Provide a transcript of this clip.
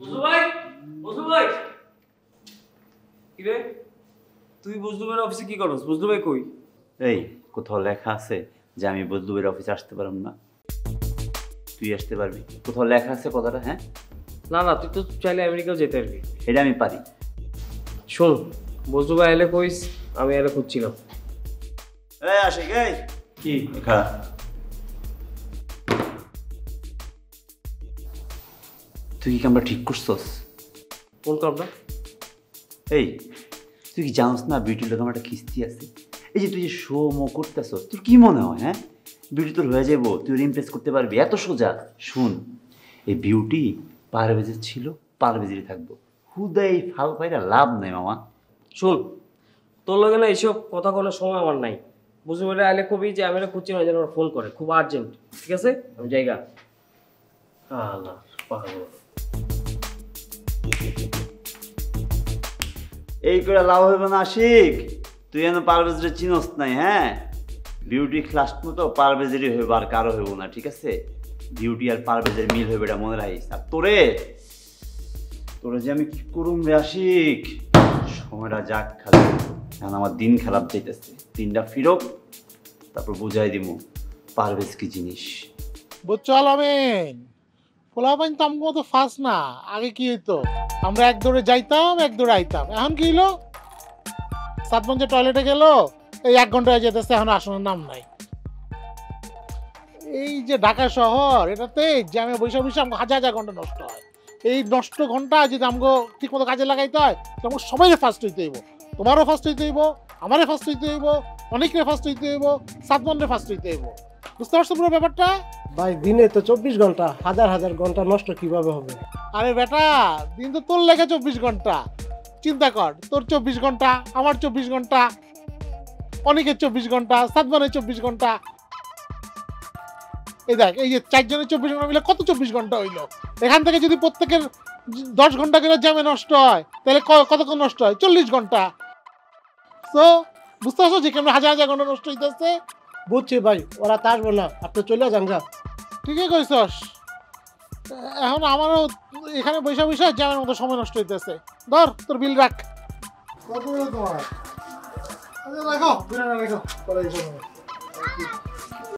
বজলু ভাই, বজলু ভাই। কি রে, তুই বজলু ভাইয়ের অফিসে কি করস? বজলু ভাই কই? এই কোথাও লেখা আছে যে আমি বজলু ভাইয়ের অফিসে আসতে পারব না? তুই আসতে পারবি? কোথাও লেখা আছে কথাটা? হ্যাঁ, না না, তুই তো চাইলে আমেরিকাও যেতে পারবি। এটা আমি পারি। শোন, বজলু ভাই এলে কইস আমি এলে খুঁজছিলাম। এই আশিক, এই কি? এখা তুই কি কামটা ঠিক করছস? কোন কামটা? এই তুই কি জানোস না বিউটি লোক আমার একটা কিস্তি আছে? এই যে তুই যে শো মো করতেছস, তোর কি মনে হয়? হ্যাঁ, বিউটি তোর হয়ে যাবো, তুই ইমপ্রেস করতে পারবি? এত সোজা? শুন, এই বিউটি পারভেজের ছিল, পারভেজেরই থাকবো। হুদাই ফাল পাইরা লাভ নাই মামা। শোন, তোর লগে না এইসব কথা কোনো সময় আমার নাই। বজলু ভাই আইলে কবি যে আমি খুঁজছি না, যেন আমার ফোন করে, খুব আর্জেন্ট। ঠিক আছে, আমি জায়গা। আল্লাহ পাগল। এই করে লাভ হইব না আশিক, তুই যেন পারভেজের চিনস নাই। হ্যাঁ, বিউটি ক্লাস মতো পারভেজেরই হইব, আর কারো হইব না। ঠিক আছে, বিউটি আর পারভেজের মিল হইবে, এটা মনে রাখিস। আর তোরে তোরে যে আমি কি করুম রে আশিক, সময়টা যাক খালি। এখন আমার দিন খারাপ যাইতেছে, দিনটা ফিরক, তারপর বুঝাই দিব পারভেজ কি জিনিস। বুঝছো আলামিন, পোলাপাইন তো আমগো তো ফার্স্ট না। আগে কি হইতো, আমরা এক দৌড়ে যাইতাম, এক দৌড়ে আইতাম। এখন কি হইলো, সাতমঞ্জে টয়লেটে গেল, এই 1 ঘন্টা হয়ে যেতেছে, এখন আসনের নাম নাই। এই যে ঢাকা শহর, এটাতে জ্যামে বৈশা বৈশা আমগো হাজার হাজার ঘন্টা নষ্ট হয়। এই নষ্ট ঘন্টা যদি আমগো ঠিক মতো কাজে লাগাইতে হয়, তো আমগো সবাই ফার্স্ট হইতে হইব। তোমারও ফার্স্ট হইতে হইব, আমারও ফার্স্ট হইতে হইব, অনেকের ফার্স্ট হইতে হইব, সাতমঞ্জের ফার্স্ট হইতে হইব। বুঝতে পারছো পুরো ব্যাপারটা? ভাই দিনে তো 24 ঘন্টা, হাজার হাজার ঘন্টা নষ্ট কিভাবে হবে? আরে বেটা, দিন তো তোর লেগে 24 ঘন্টা। চিন্তা কর, তোর 24 ঘন্টা, আমার 24 ঘন্টা, অনেকের 24 ঘন্টা, সাতবানের 24 ঘন্টা। এই দেখ, এই যে 4 জনের 24 ঘন্টা মিলে কত 24 ঘন্টা হইলো। এখান থেকে যদি প্রত্যেকের 10 ঘন্টা করে জ্যামে নষ্ট হয়, তাহলে কতক্ষণ নষ্ট হয়? 40 ঘন্টা। তো বুঝতে পারছো যে কেমন হাজার হাজার ঘন্টা নষ্ট হইতেছে? বুঝছি ভাই, ওরা তো আসবো না, আপনি চলে যান যা। ঠিকই কইছস। এখন আমারও এখানে বৈশা বৈশা জ্যামের মতো সময় নষ্ট হইতেছে। ধর তোর বিল রাখ। কত তোমার? রাখো, রাখো, পরে